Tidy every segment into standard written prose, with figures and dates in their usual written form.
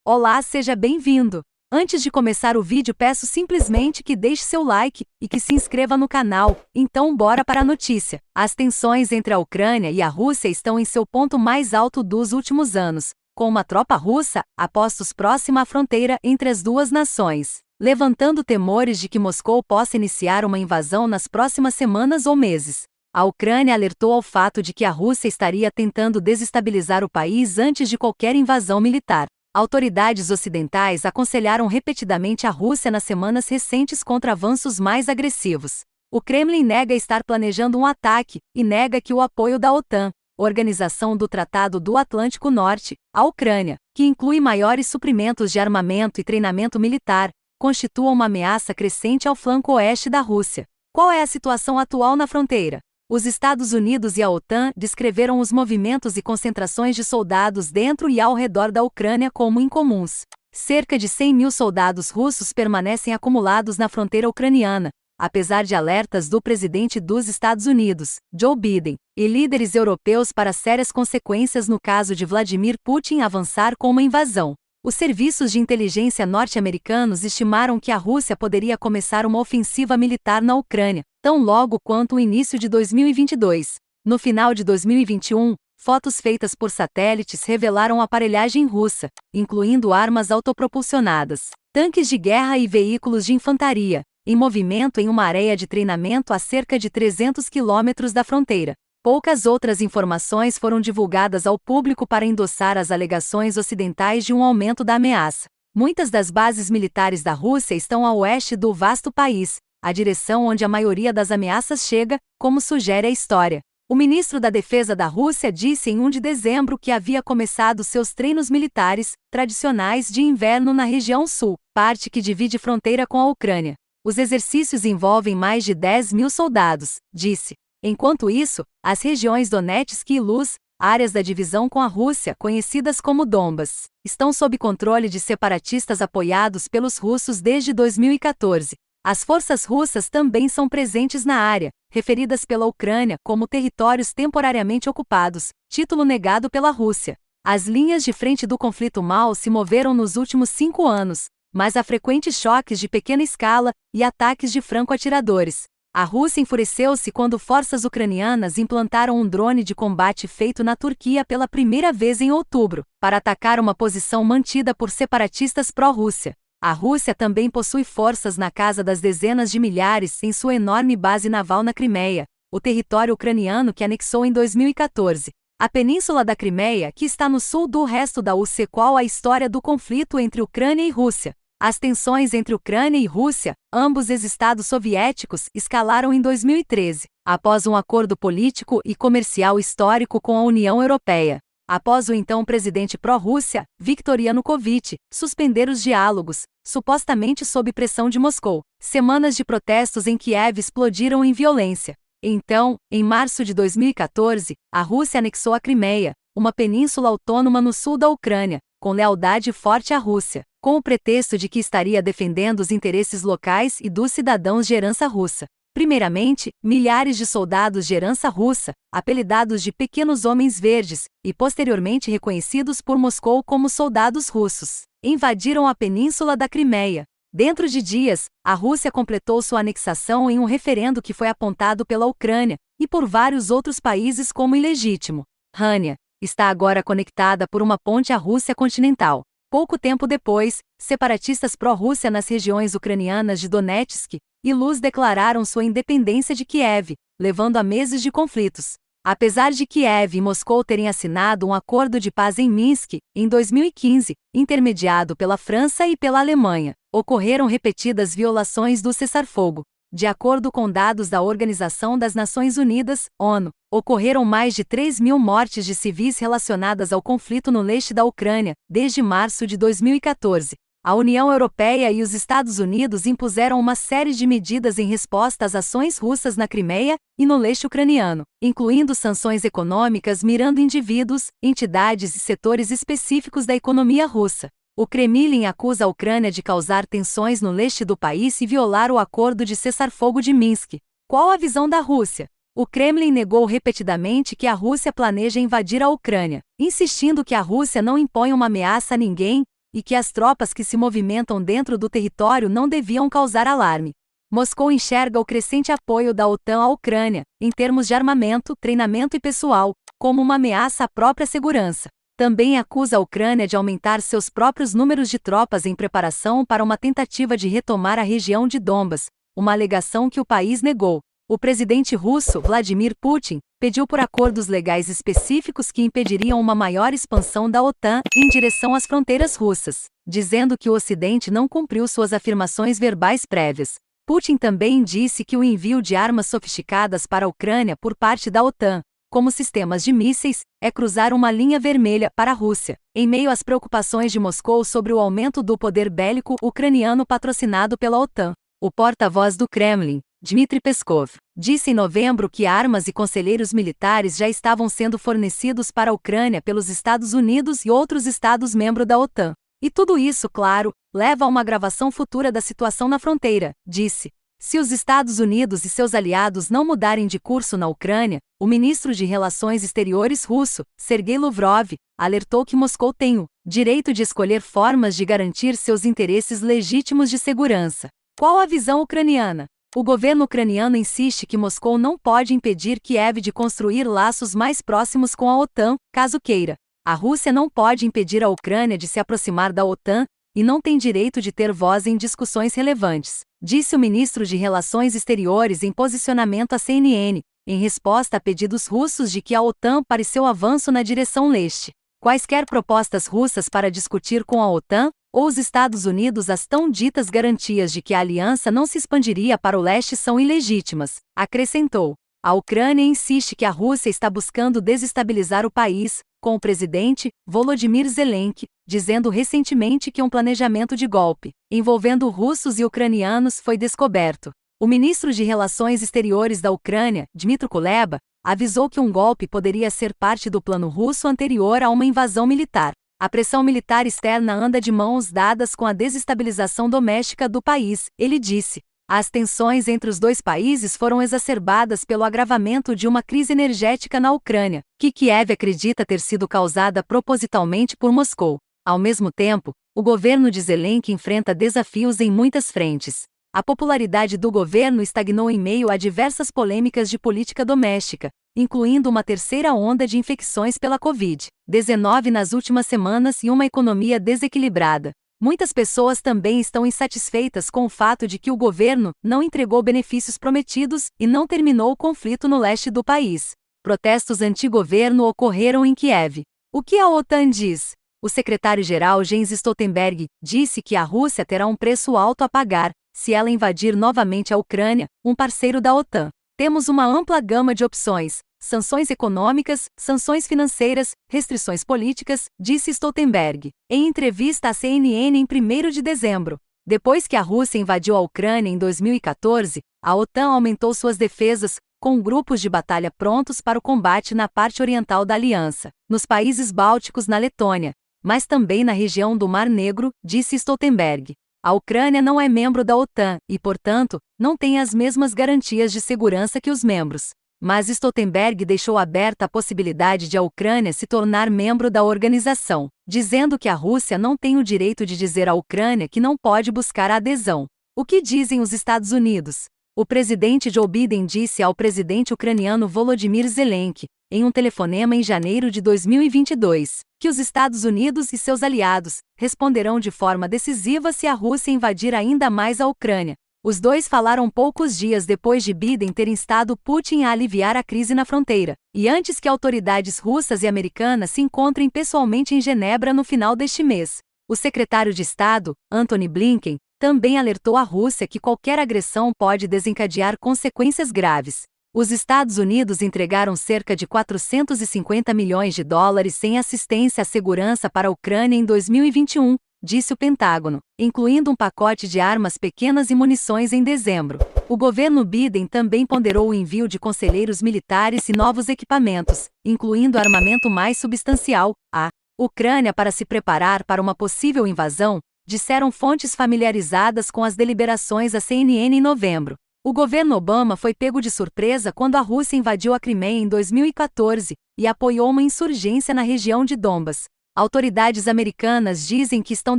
Olá, seja bem-vindo! Antes de começar o vídeo, peço simplesmente que deixe seu like e que se inscreva no canal. Então, bora para a notícia. As tensões entre a Ucrânia e a Rússia estão em seu ponto mais alto dos últimos anos, com uma tropa russa a postos próxima à fronteira entre as duas nações, levantando temores de que Moscou possa iniciar uma invasão nas próximas semanas ou meses. A Ucrânia alertou ao fato de que a Rússia estaria tentando desestabilizar o país antes de qualquer invasão militar. Autoridades ocidentais aconselharam repetidamente a Rússia nas semanas recentes contra avanços mais agressivos. O Kremlin nega estar planejando um ataque e nega que o apoio da OTAN, Organização do Tratado do Atlântico Norte, à Ucrânia, que inclui maiores suprimentos de armamento e treinamento militar, constitua uma ameaça crescente ao flanco oeste da Rússia. Qual é a situação atual na fronteira? Os Estados Unidos e a OTAN descreveram os movimentos e concentrações de soldados dentro e ao redor da Ucrânia como incomuns. Cerca de 100 mil soldados russos permanecem acumulados na fronteira ucraniana, apesar de alertas do presidente dos Estados Unidos, Joe Biden, e líderes europeus para sérias consequências no caso de Vladimir Putin avançar com uma invasão. Os serviços de inteligência norte-americanos estimaram que a Rússia poderia começar uma ofensiva militar na Ucrânia, tão logo quanto o início de 2022. No final de 2021, fotos feitas por satélites revelaram aparelhagem russa, incluindo armas autopropulsionadas, tanques de guerra e veículos de infantaria, em movimento em uma área de treinamento a cerca de 300 quilômetros da fronteira. Poucas outras informações foram divulgadas ao público para endossar as alegações ocidentais de um aumento da ameaça. Muitas das bases militares da Rússia estão a oeste do vasto país, a direção onde a maioria das ameaças chega, como sugere a história. O ministro da Defesa da Rússia disse em 1 de dezembro que havia começado seus treinos militares tradicionais de inverno na região sul, parte que divide fronteira com a Ucrânia. Os exercícios envolvem mais de 10 mil soldados, disse. Enquanto isso, as regiões Donetsk e Luz, áreas da divisão com a Rússia, conhecidas como Donbas, estão sob controle de separatistas apoiados pelos russos desde 2014. As forças russas também são presentes na área, referidas pela Ucrânia como territórios temporariamente ocupados, título negado pela Rússia. As linhas de frente do conflito mal se moveram nos últimos 5 anos, mas há frequentes choques de pequena escala e ataques de franco-atiradores. A Rússia enfureceu-se quando forças ucranianas implantaram um drone de combate feito na Turquia pela primeira vez em outubro, para atacar uma posição mantida por separatistas pró-Rússia. A Rússia também possui forças na casa das dezenas de milhares em sua enorme base naval na Crimeia, o território ucraniano que anexou em 2014. A península da Crimeia, que está no sul do resto da Rússia. Qual a história do conflito entre Ucrânia e Rússia? As tensões entre Ucrânia e Rússia, ambos ex-estados soviéticos, escalaram em 2013, após um acordo político e comercial histórico com a União Europeia. Após o então presidente pró-Rússia, Viktor Yanukovych, suspender os diálogos, supostamente sob pressão de Moscou, semanas de protestos em Kiev explodiram em violência. Então, em março de 2014, a Rússia anexou a Crimeia, uma península autônoma no sul da Ucrânia, com lealdade forte à Rússia, com o pretexto de que estaria defendendo os interesses locais e dos cidadãos de herança russa. Primeiramente, milhares de soldados de herança russa, apelidados de pequenos homens verdes, e posteriormente reconhecidos por Moscou como soldados russos, invadiram a península da Crimeia. Dentro de dias, a Rússia completou sua anexação em um referendo que foi apontado pela Ucrânia e por vários outros países como ilegítimo. Rania está agora conectada por uma ponte à Rússia continental. Pouco tempo depois, separatistas pró-Rússia nas regiões ucranianas de Donetsk e Luz declararam sua independência de Kiev, levando a meses de conflitos. Apesar de Kiev e Moscou terem assinado um acordo de paz em Minsk, em 2015, intermediado pela França e pela Alemanha, ocorreram repetidas violações do cessar-fogo. De acordo com dados da Organização das Nações Unidas, ONU, ocorreram mais de 3 mil mortes de civis relacionadas ao conflito no leste da Ucrânia, desde março de 2014. A União Europeia e os Estados Unidos impuseram uma série de medidas em resposta às ações russas na Crimeia e no leste ucraniano, incluindo sanções econômicas mirando indivíduos, entidades e setores específicos da economia russa. O Kremlin acusa a Ucrânia de causar tensões no leste do país e violar o acordo de cessar-fogo de Minsk. Qual a visão da Rússia? O Kremlin negou repetidamente que a Rússia planeja invadir a Ucrânia, insistindo que a Rússia não impõe uma ameaça a ninguém e que as tropas que se movimentam dentro do território não deviam causar alarme. Moscou enxerga o crescente apoio da OTAN à Ucrânia, em termos de armamento, treinamento e pessoal, como uma ameaça à própria segurança. Também acusa a Ucrânia de aumentar seus próprios números de tropas em preparação para uma tentativa de retomar a região de Donbas, uma alegação que o país negou. O presidente russo, Vladimir Putin, pediu por acordos legais específicos que impediriam uma maior expansão da OTAN em direção às fronteiras russas, dizendo que o Ocidente não cumpriu suas afirmações verbais prévias. Putin também disse que o envio de armas sofisticadas para a Ucrânia por parte da OTAN, como sistemas de mísseis, é cruzar uma linha vermelha para a Rússia, em meio às preocupações de Moscou sobre o aumento do poder bélico ucraniano patrocinado pela OTAN. O porta-voz do Kremlin, Dmitry Peskov, disse em novembro que armas e conselheiros militares já estavam sendo fornecidos para a Ucrânia pelos Estados Unidos e outros Estados-membros da OTAN. E tudo isso, claro, leva a uma agravação futura da situação na fronteira, disse. Se os Estados Unidos e seus aliados não mudarem de curso na Ucrânia, o ministro de Relações Exteriores russo, Sergei Lavrov, alertou que Moscou tem o direito de escolher formas de garantir seus interesses legítimos de segurança. Qual a visão ucraniana? O governo ucraniano insiste que Moscou não pode impedir Kiev de construir laços mais próximos com a OTAN, caso queira. A Rússia não pode impedir a Ucrânia de se aproximar da OTAN e não tem direito de ter voz em discussões relevantes, disse o ministro de Relações Exteriores em posicionamento à CNN, em resposta a pedidos russos de que a OTAN pare seu avanço na direção leste. Quaisquer propostas russas para discutir com a OTAN ou os Estados Unidos as tão ditas garantias de que a aliança não se expandiria para o leste são ilegítimas, acrescentou. A Ucrânia insiste que a Rússia está buscando desestabilizar o país, com o presidente, Volodymyr Zelensky, dizendo recentemente que um planejamento de golpe, envolvendo russos e ucranianos, foi descoberto. O ministro de Relações Exteriores da Ucrânia, Dmytro Kuleba, avisou que um golpe poderia ser parte do plano russo anterior a uma invasão militar. A pressão militar externa anda de mãos dadas com a desestabilização doméstica do país, ele disse. As tensões entre os dois países foram exacerbadas pelo agravamento de uma crise energética na Ucrânia, que Kiev acredita ter sido causada propositalmente por Moscou. Ao mesmo tempo, o governo de Zelensky enfrenta desafios em muitas frentes. A popularidade do governo estagnou em meio a diversas política doméstica, incluindo uma terceira onda de infecções pela Covid-19 nas últimas semanas e uma economia desequilibrada. Muitas pessoas também estão insatisfeitas com o fato de que o governo não entregou benefícios prometidos e não terminou o conflito no leste do país. Protestos anti-governo ocorreram em Kiev. O que a OTAN diz? O secretário-geral Jens Stoltenberg disse que a Rússia terá um preço alto a pagar se ela invadir novamente a Ucrânia, um parceiro da OTAN. Temos uma ampla gama de opções: sanções econômicas, sanções financeiras, restrições políticas, disse Stoltenberg, em entrevista à CNN em 1º de dezembro. Depois que a Rússia invadiu a Ucrânia em 2014, a OTAN aumentou suas defesas, com grupos de batalha prontos para o combate na parte oriental da aliança, nos países bálticos, na Letônia, mas também na região do Mar Negro, disse Stoltenberg. A Ucrânia não é membro da OTAN e, portanto, não tem as mesmas garantias de segurança que os membros. Mas Stoltenberg deixou aberta a possibilidade de a Ucrânia se tornar membro da organização, dizendo que a Rússia não tem o direito de dizer à Ucrânia que não pode buscar a adesão. O que dizem os Estados Unidos? O presidente Joe Biden disse ao presidente ucraniano Volodymyr Zelensky, em um telefonema em janeiro de 2022, que os Estados Unidos e seus aliados responderão de forma decisiva se a Rússia invadir ainda mais a Ucrânia. Os dois falaram poucos dias depois de Biden ter instado Putin a aliviar a crise na fronteira, e antes que autoridades russas e americanas se encontrem pessoalmente em Genebra no final deste mês. O secretário de Estado, Antony Blinken, também alertou a Rússia que qualquer agressão pode desencadear consequências graves. Os Estados Unidos entregaram cerca de 450 milhões de dólares em assistência à segurança para a Ucrânia em 2021, disse o Pentágono, incluindo um pacote de armas pequenas e munições em dezembro. O governo Biden também ponderou o envio de conselheiros militares e novos equipamentos, incluindo armamento mais substancial, à Ucrânia para se preparar para uma possível invasão, disseram fontes familiarizadas com as deliberações à CNN em novembro. O governo Obama foi pego de surpresa quando a Rússia invadiu a Crimeia em 2014 e apoiou uma insurgência na região de Donbas. Autoridades americanas dizem que estão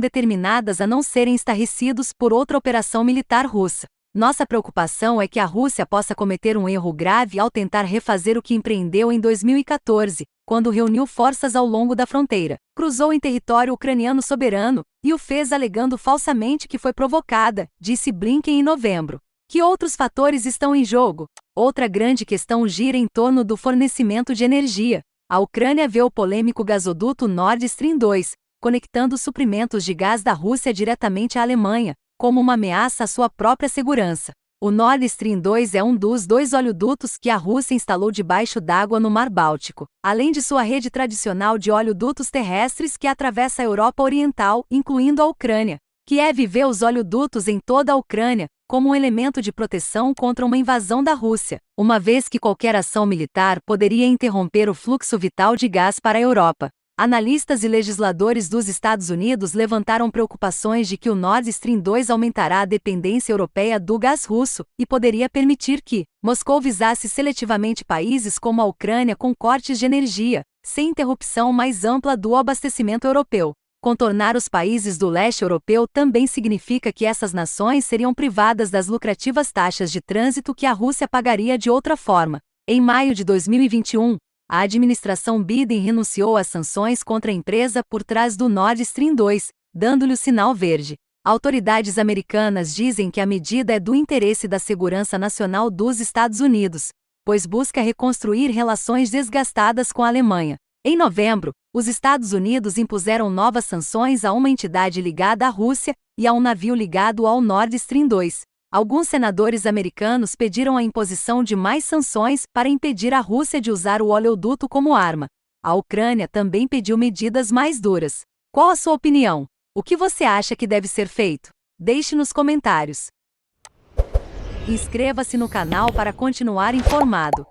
determinadas a não serem estarrecidos por outra operação militar russa. Nossa preocupação é que a Rússia possa cometer um erro grave ao tentar refazer o que empreendeu em 2014, quando reuniu forças ao longo da fronteira, cruzou em território ucraniano soberano, e o fez alegando falsamente que foi provocada, disse Blinken em novembro. Que outros fatores estão em jogo? Outra grande questão gira em torno do fornecimento de energia. A Ucrânia vê o polêmico gasoduto Nord Stream 2, conectando suprimentos de gás da Rússia diretamente à Alemanha, como uma ameaça à sua própria segurança. O Nord Stream 2 é um dos 2 oleodutos que a Rússia instalou debaixo d'água no Mar Báltico, além de sua rede tradicional de oleodutos terrestres que atravessa a Europa Oriental, incluindo a Ucrânia. Kiev vê os oleodutos em toda a Ucrânia como um elemento de proteção contra uma invasão da Rússia, uma vez que qualquer ação militar poderia interromper o fluxo vital de gás para a Europa. Analistas e legisladores dos Estados Unidos levantaram preocupações de que o Nord Stream 2 aumentará a dependência europeia do gás russo e poderia permitir que Moscou visasse seletivamente países como a Ucrânia com cortes de energia, sem interrupção mais ampla do abastecimento europeu. Contornar os países do leste europeu também significa que essas nações seriam privadas das lucrativas taxas de trânsito que a Rússia pagaria de outra forma. Em maio de 2021, a administração Biden renunciou às sanções contra a empresa por trás do Nord Stream 2, dando-lhe o sinal verde. Autoridades americanas dizem que a medida é do interesse da segurança nacional dos Estados Unidos, pois busca reconstruir relações desgastadas com a Alemanha. Em novembro, os Estados Unidos impuseram novas sanções a uma entidade ligada à Rússia e a um navio ligado ao Nord Stream 2. Alguns senadores americanos pediram a imposição de mais sanções para impedir a Rússia de usar o oleoduto como arma. A Ucrânia também pediu medidas mais duras. Qual a sua opinião? O que você acha que deve ser feito? Deixe nos comentários. Inscreva-se no canal para continuar informado.